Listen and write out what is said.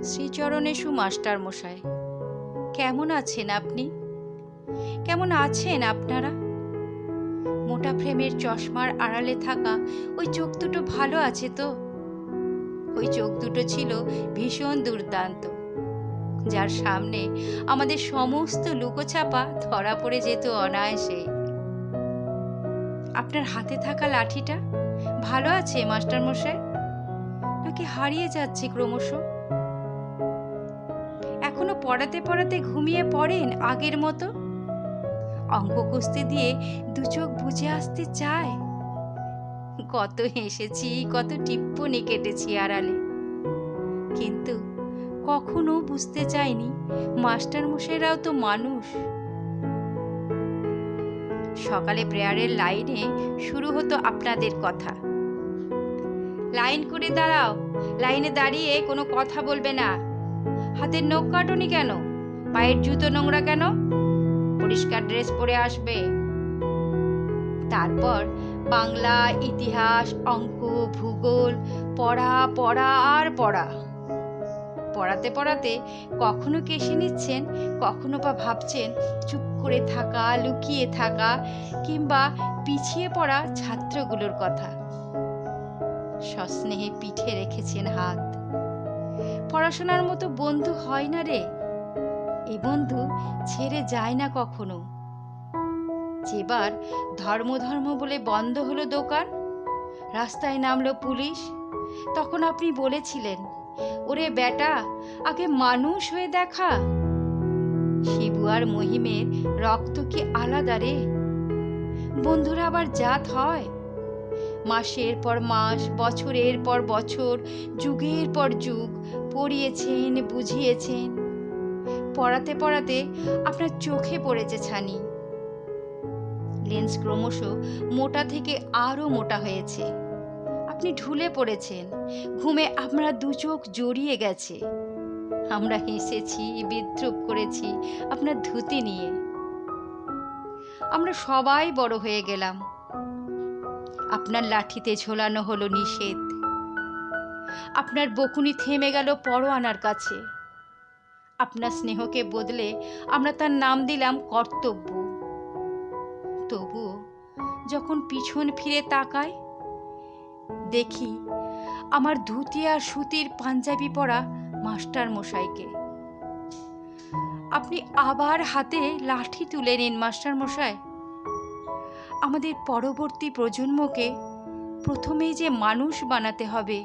শ্রীচরণে সুমাস্টার মশাই, কেমন আছেন আপনি? কেমন আছেন আপনারা? মোটা ফ্রেমের চশমার আড়ালে থাকা ওই চোখ দুটো ভালো আছে তো? ওই চোখ দুটো ছিল ভীষণ দুর্দান্ত, যার সামনে আমাদের সমস্ত লুকোছাপা ধরা পড়ে যেত অনায়াসে। আপনার হাতে থাকা লাঠিটা ভালো আছে মাস্টার মশাই, নাকি হারিয়ে যাচ্ছে ক্রমশ? এখনো পড়াতে পড়াতে ঘুমিয়ে পড়েন আগের মতো? অঙ্ক কষতে দিয়ে দু চোখ বুজে আসতে চায়? কত হেসেছি, কত টিপ্পনি কেটেছি আড়ালে, কিন্তু কখনো বুঝতে চাইনি মাস্টার মশাইরাও তো মানুষ। সকালে প্রেয়ারের লাইনে শুরু হতো আপনাদের কথা, লাইন করে দাঁড়াও, লাইনে দাঁড়িয়ে কোনো কথা বলবে না, হাতের নখ কাটুনি কেন, পায়ের জুতো নোংরা কেন, পরিষ্কার ড্রেস পরে আসবে। তারপর বাংলা, ইতিহাস, অঙ্ক, ভূগোল, পড়া পড়া আর পড়া। পড়াতে পড়াতে কখনো কেশে নিচ্ছেন, কখনো বা ভাবছেন চুপ করে থাকা, লুকিয়ে থাকা কিংবা পিছিয়ে পড়া ছাত্রগুলোর কথা। সস্নেহে পিঠে রেখেছেন হাত। পড়াশোনার মতো বন্ধু হয় না রে, এই বন্ধু ছেড়ে যায় না কখনো। যেবার ধর্ম ধর্ম বলে বন্ধ হলো দোকান, রাস্তায় নামলো পুলিশ, তখন আপনি বলেছিলেন, ওরে বেটা, আগে মানুষ হয়ে দেখা। শিবু আর মহিমের রক্ত কি আলাদা রে? বন্ধুরা আবার জাত হয়? মাসের পর মাস, বছরের পর বছর, যুগের পর যুগ পড়িয়েছেন, বুঝিয়েছেন। পড়াতে পড়াতে আপনার চোখে পড়েছে ছানি। লেন্স ক্রমশ মোটা থেকে আরো মোটা হয়েছে। আপনি ঢুলে পড়েছেন, ঘুমে আমরা দু চোখ জড়িয়ে গেছে। আমরা হেসেছি, বিদ্রূপ করেছি আপনার ধুতি নিয়ে। আমরা সবাই বড় হয়ে গেলাম। আপনার লাঠিতে ঝোলানো হলো নিষেধ। আপনার বকুনি থেমে গেল পরোয়ানার কাছে। আপনার স্নেহকে বদলে আমরা তার নাম দিলাম কর্তব্য। তবুও যখন পিছন ফিরে তাকাই, দেখি আমার ধুতি আর সুতির পাঞ্জাবি পরা মাস্টার মশাইকে। আপনি আবার হাতে লাঠি তুলে নিন মাস্টার মশাই। আমাদের পরবর্তী প্রজন্মকে প্রথমেই যে মানুষ বানাতে হবে